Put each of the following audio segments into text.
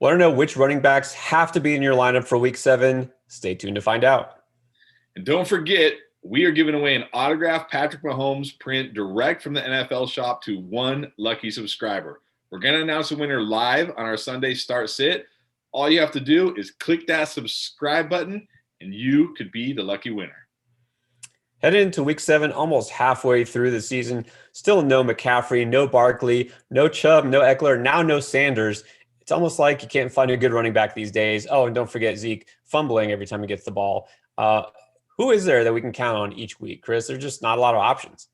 Want to know which running backs have to be in your lineup for week 7? Stay tuned to find out. And don't forget, we are giving away an autographed Patrick Mahomes print direct from the NFL shop to one lucky subscriber. We're going to announce the winner live on our Sunday Start Sit. All you have to do is click that subscribe button, and you could be the lucky winner. Heading into week 7, almost halfway through the season. Still no McCaffrey, no Barkley, no Chubb, no Eckler, now no Sanders. It's almost like you can't find a good running back these days. Oh, and don't forget Zeke fumbling every time he gets the ball. Who is there that we can count on each week, Chris? There's just not a lot of options.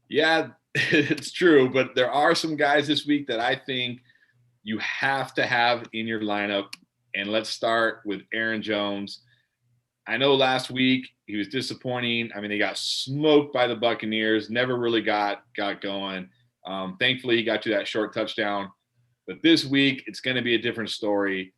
Yeah, it's true. But there are some guys this week that I think you have to have in your lineup. And let's start with Aaron Jones. I know last week he was disappointing. I mean, they got smoked by the Buccaneers, never really got going. Thankfully, he got to that short touchdown. But this week, it's going to be a different story.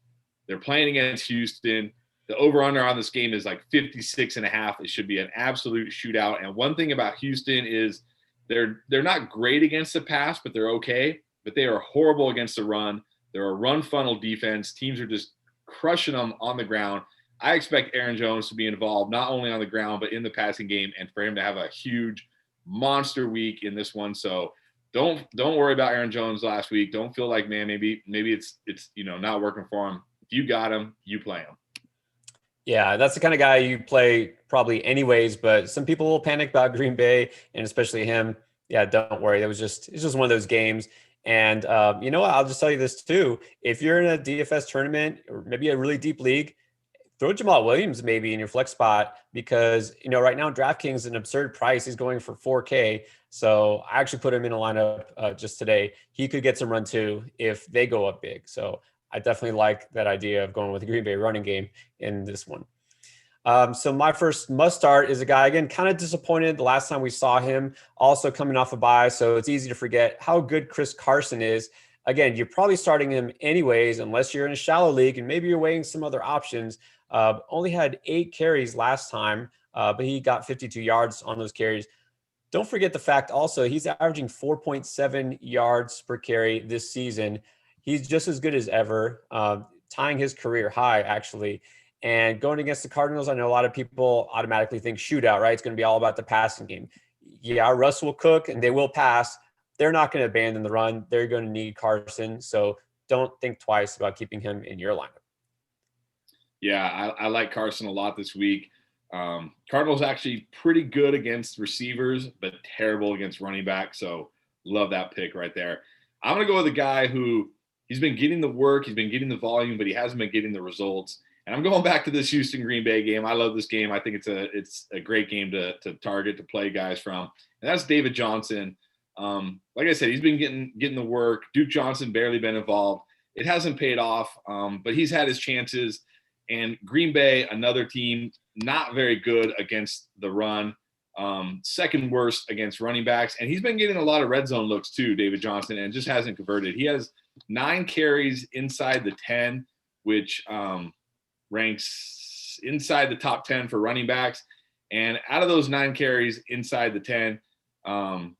They're playing against Houston. The over-under on this game is like 56.5. It should be an absolute shootout. And one thing about Houston is they're not great against the pass, but they're okay. But they are horrible against the run. They're a run funnel defense. Teams are just crushing them on the ground. I expect Aaron Jones to be involved not only on the ground but in the passing game, and for him to have a huge monster week in this one. So don't worry about Aaron Jones last week. Don't feel like, man, maybe it's not working for him. If you got him, you play him. Yeah, that's the kind of guy you play probably anyways, but some people will panic about Green Bay, and especially him. Yeah, don't worry. It's just one of those games. And you know what? I'll just tell you this too. If you're in a DFS tournament or maybe a really deep league, throw Jamal Williams maybe in your flex spot, because right now DraftKings is an absurd price. He's going for $4K. So I actually put him in a lineup just today. He could get some run too if they go up big. So I definitely like that idea of going with the Green Bay running game in this one. So my first must start is a guy, again, kind of disappointed the last time we saw him, also coming off a bye. So it's easy to forget how good Chris Carson is. Again, you're probably starting him anyways, unless you're in a shallow league and maybe you're weighing some other options. Only had 8 carries last time, but he got 52 yards on those carries. Don't forget the fact also he's averaging 4.7 yards per carry this season. He's just as good as ever, tying his career high, actually. And going against the Cardinals, I know a lot of people automatically think shootout, right? It's going to be all about the passing game. Yeah, Russ will cook and they will pass. They're not going to abandon the run. They're going to need Carson. So don't think twice about keeping him in your lineup. Yeah, I like Carson a lot this week. Cardinals actually pretty good against receivers, but terrible against running back. So love that pick right there. I'm going to go with a guy who he's been getting the work, he's been getting the volume, but he hasn't been getting the results. And I'm going back to this Houston Green Bay game. I love this game. I think it's a great game to target, to play guys from. And that's David Johnson. Like I said, he's been getting the work. Duke Johnson barely been involved. It hasn't paid off, but he's had his chances. And Green Bay, another team, not very good against the run, second worst against running backs. And he's been getting a lot of red zone looks too, David Johnson, and just hasn't converted. He has 9 carries inside the 10, which ranks inside the top 10 for running backs. And out of those 9 carries inside the 10,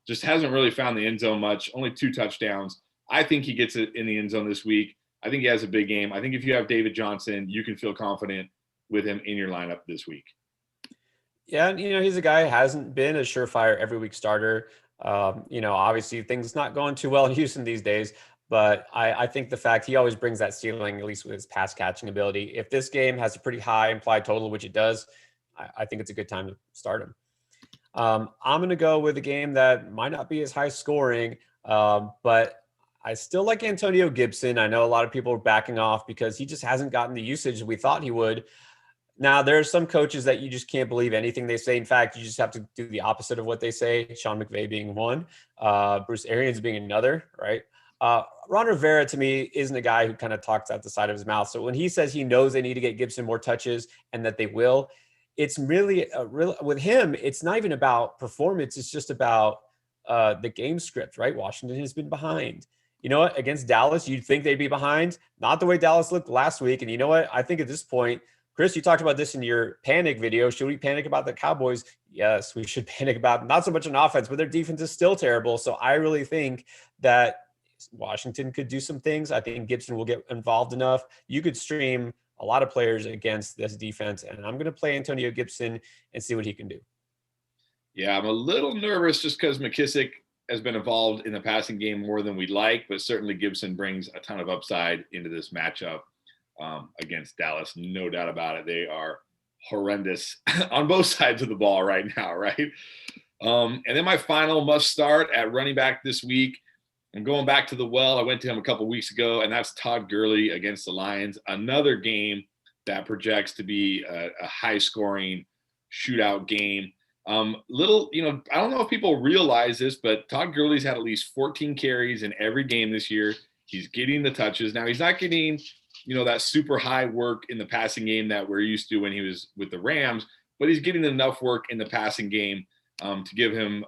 just hasn't really found the end zone much, only 2 touchdowns. I think he gets it in the end zone this week. I think he has a big game. I think if you have David Johnson, you can feel confident with him in your lineup this week. Yeah, and he's a guy who hasn't been a surefire every week starter. Obviously things not going too well in Houston these days, but I think the fact he always brings that ceiling, at least with his pass catching ability. If this game has a pretty high implied total, which it does, I think it's a good time to start him. I'm going to go with a game that might not be as high scoring, but I still like Antonio Gibson. I know a lot of people are backing off because he just hasn't gotten the usage we thought he would. Now, there are some coaches that you just can't believe anything they say. In fact, you just have to do the opposite of what they say. Sean McVay being one, Bruce Arians being another, right? Ron Rivera, to me, isn't a guy who kind of talks out the side of his mouth. So when he says he knows they need to get Gibson more touches and that they will, it's really with him, it's not even about performance. It's just about the game script, right? Washington has been behind. You know what? Against Dallas, you'd think they'd be behind. Not the way Dallas looked last week. And you know what? I think at this point, Chris, you talked about this in your panic video. Should we panic about the Cowboys? Yes, we should panic about not so much an offense, but their defense is still terrible. So I really think that Washington could do some things. I think Gibson will get involved enough. You could stream a lot of players against this defense, and I'm going to play Antonio Gibson and see what he can do. Yeah, I'm a little nervous just because McKissick has been involved in the passing game more than we'd like, but certainly Gibson brings a ton of upside into this matchup against Dallas. No doubt about it. They are horrendous on both sides of the ball right now, right? And then my final must start at running back this week. I'm going back to the well. I went to him a couple weeks ago, and that's Todd Gurley against the Lions. Another game that projects to be a high-scoring shootout game. I don't know if people realize this, but Todd Gurley's had at least 14 carries in every game this year. He's getting the touches. Now, he's not getting, that super high work in the passing game that we're used to when he was with the Rams, but he's getting enough work in the passing game to give him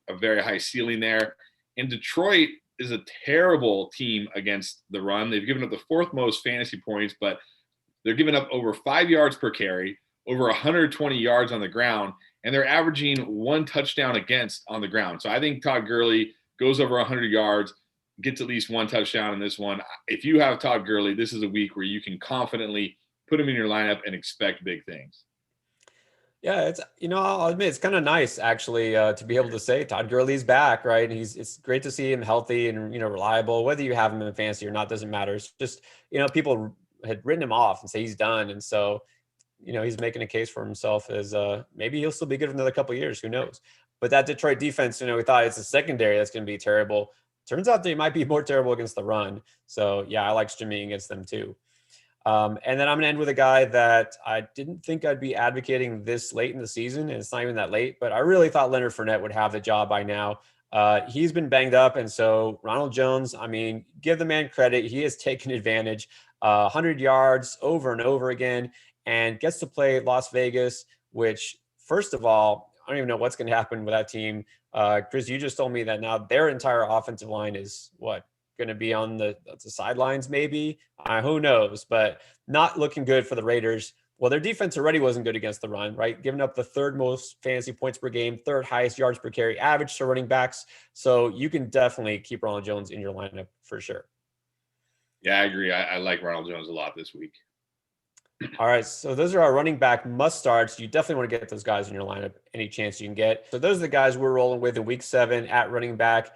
a very high ceiling there. And Detroit is a terrible team against the run. They've given up the fourth most fantasy points, but they're giving up over 5 yards per carry, over 120 yards on the ground, and they're averaging 1 touchdown against on the ground. So I think Todd Gurley goes over 100 yards, gets at least 1 touchdown in this one. If you have Todd Gurley, this is a week where you can confidently put him in your lineup and expect big things. Yeah, it's I'll admit it's kind of nice actually to be able to say Todd Gurley's back, right? And it's great to see him healthy and reliable. Whether you have him in fantasy or not doesn't matter. It's just people had written him off and say he's done, and so he's making a case for himself as maybe he'll still be good for another couple of years. Who knows? But that Detroit defense, we thought it's a secondary that's going to be terrible. Turns out they might be more terrible against the run. So yeah, I like streaming against them too. And then I'm going to end with a guy that I didn't think I'd be advocating this late in the season, and it's not even that late, but I really thought Leonard Fournette would have the job by now. He's been banged up, and so Ronald Jones, give the man credit. He has taken advantage, 100 yards over and over again, and gets to play Las Vegas, which, first of all, I don't even know what's going to happen with that team. Chris, you just told me that now their entire offensive line is going to be on the sidelines maybe. Who knows, but not looking good for the Raiders. Well, their defense already wasn't good against the run, right? Giving up the 3rd most fantasy points per game, 3rd highest yards per carry average to running backs. So you can definitely keep Ronald Jones in your lineup for sure. Yeah, I agree. I like Ronald Jones a lot this week. All right, so those are our running back must starts. You definitely want to get those guys in your lineup any chance you can get. So those are the guys we're rolling with in week 7 at running back.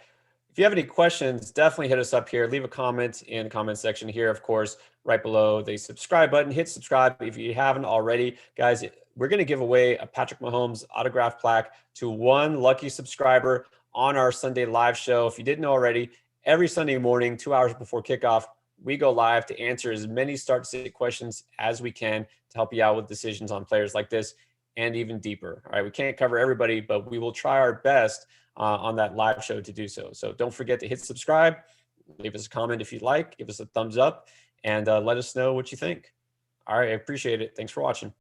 If you have any questions, definitely hit us up here. Leave a comment in the comment section here, of course, right below the subscribe button. Hit subscribe if you haven't already. Guys, we're going to give away a Patrick Mahomes autograph plaque to 1 lucky subscriber on our Sunday live show. If you didn't know already, every Sunday morning, 2 hours before kickoff, we go live to answer as many start-sit questions as we can to help you out with decisions on players like this and even deeper. All right, we can't cover everybody, but we will try our best on that live show to do so. So don't forget to hit subscribe, leave us a comment if you'd like, give us a thumbs up, and let us know what you think. All right, I appreciate it. Thanks for watching.